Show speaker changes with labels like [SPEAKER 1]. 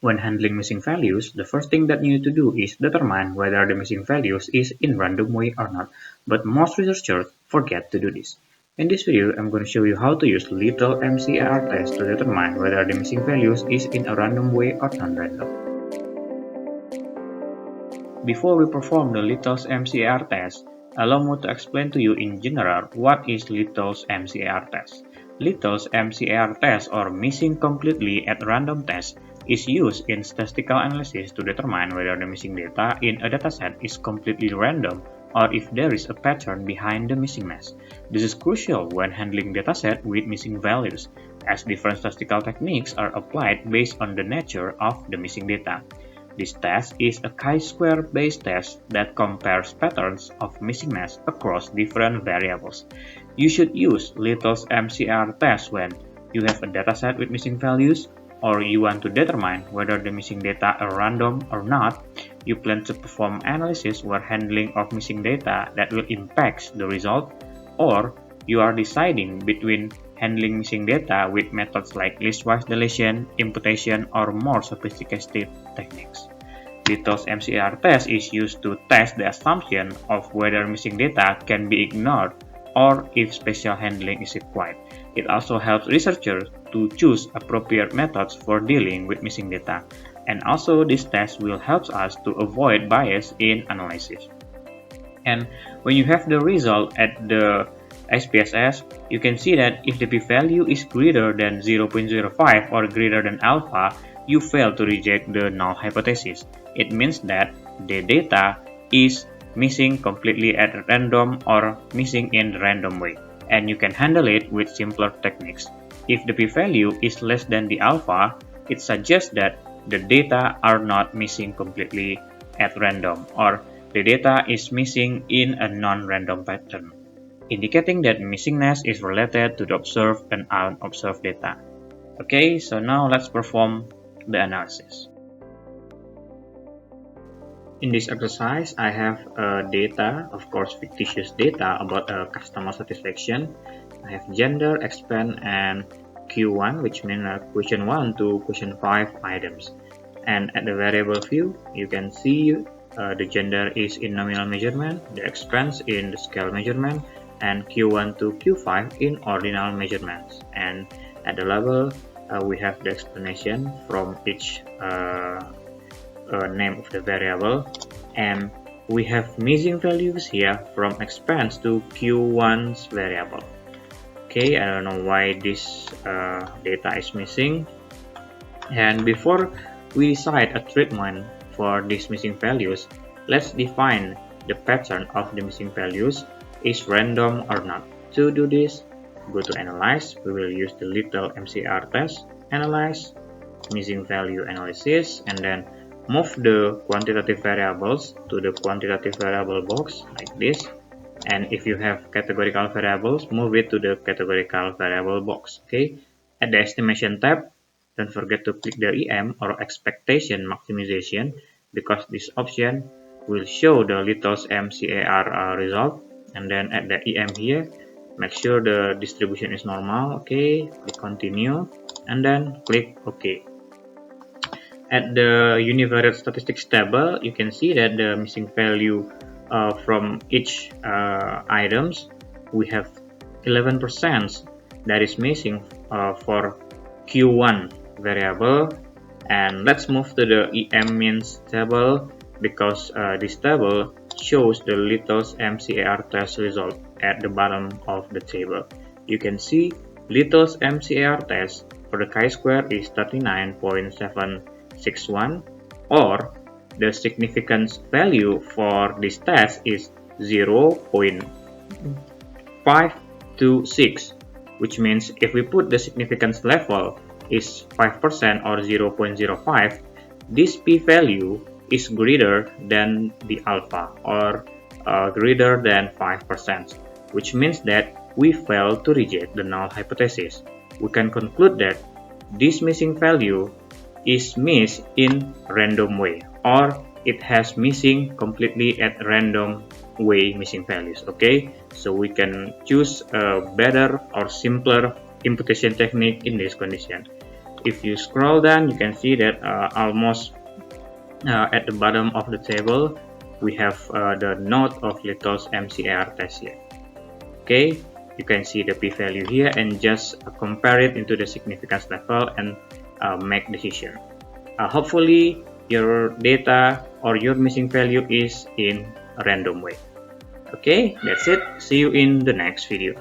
[SPEAKER 1] When handling missing values, the first thing that you need to do is determine whether the missing values is in random way or not, but most researchers forget to do this. In this video, I'm going to show you how to use little MCAR test to determine whether the missing values is in a random way or non-random. Before we perform the Little's MCAR test, allow me to explain to you in general what is Little's MCAR test. Little's MCAR test, or missing completely at random test, is used in statistical analysis to determine whether the missing data in a dataset is completely random or if there is a pattern behind the missingness. This is crucial when handling dataset with missing values, as different statistical techniques are applied based on the nature of the missing data. This test is a chi-square based test that compares patterns of missingness across different variables. You should use Little's MCAR test when you have a dataset with missing values, or you want to determine whether the missing data are random or not. You plan to perform analysis or handling of missing data that will impact the result, or you are deciding between handling missing data with methods like listwise deletion, imputation, or more sophisticated techniques. Little's MCAR test is used to test the assumption of whether missing data can be ignored or if special handling is required. It also helps researchers to choose appropriate methods for dealing with missing data. And also, this test will help us to avoid bias in analysis. And when you have the result at the SPSS, you can see that if the p-value is greater than 0.05 or greater than alpha, you fail to reject the null hypothesis. It means that the data is missing completely at random or missing in random way, and you can handle it with simpler techniques. If the p-value is less than the alpha, it suggests that the data are not missing completely at random, or the data is missing in a non-random pattern, indicating that missingness is related to the observed and unobserved data. Okay, so now let's perform the analysis. In this exercise, I have data, of course fictitious data, about customer satisfaction. I have gender, expand, and Q1, which means question 1 to question 5 items. And at the variable view, you can see the gender is in nominal measurement, the expense in the scale measurement, and Q1 to Q5 in ordinal measurements. And at the level, we have the explanation from each name of the variable, and we have missing values here from expense to Q1's variable. Okay, I don't know why this data is missing. And before we decide a treatment for these missing values, let's define the pattern of the missing values is random or not. To do this, go to Analyze. We will use the Little MCAR test, Analyze, Missing Value Analysis, and then move the quantitative variables to the quantitative variable box like this. And if you have categorical variables, move it to the categorical variable box. Okay. At the estimation tab, don't forget to click the EM, or expectation maximization, because this option will show the Little's MCAR result. And then at the EM here, make sure the distribution is normal. Okay, click continue, and then click OK. At the univariate statistics table, you can see that the missing value from each items, we have 11% that is missing for Q1 variable. And let's move to the EM means table, because this table shows the Little's MCAR test result at the bottom of the table. You can see Little's MCAR test for the chi-square is 39.761, or the significance value for this test is 0.526, which means if we put the significance level is 5% or 0.05, this p-value is greater than the alpha, or greater than 5%, which means that we fail to reject the null hypothesis. We can conclude that this missing value is missed in random way, or it has missing completely at random way missing values. Okay, so we can choose a better or simpler imputation technique in this condition. if you scroll down, you can see that almost at the bottom of the table we have the node of Little's MCAR test here. Okay, you can see the p-value here and just compare it into the significance level and make decision. Hopefully your data or your missing value is in a random way. Okay, that's it. See you in the next video.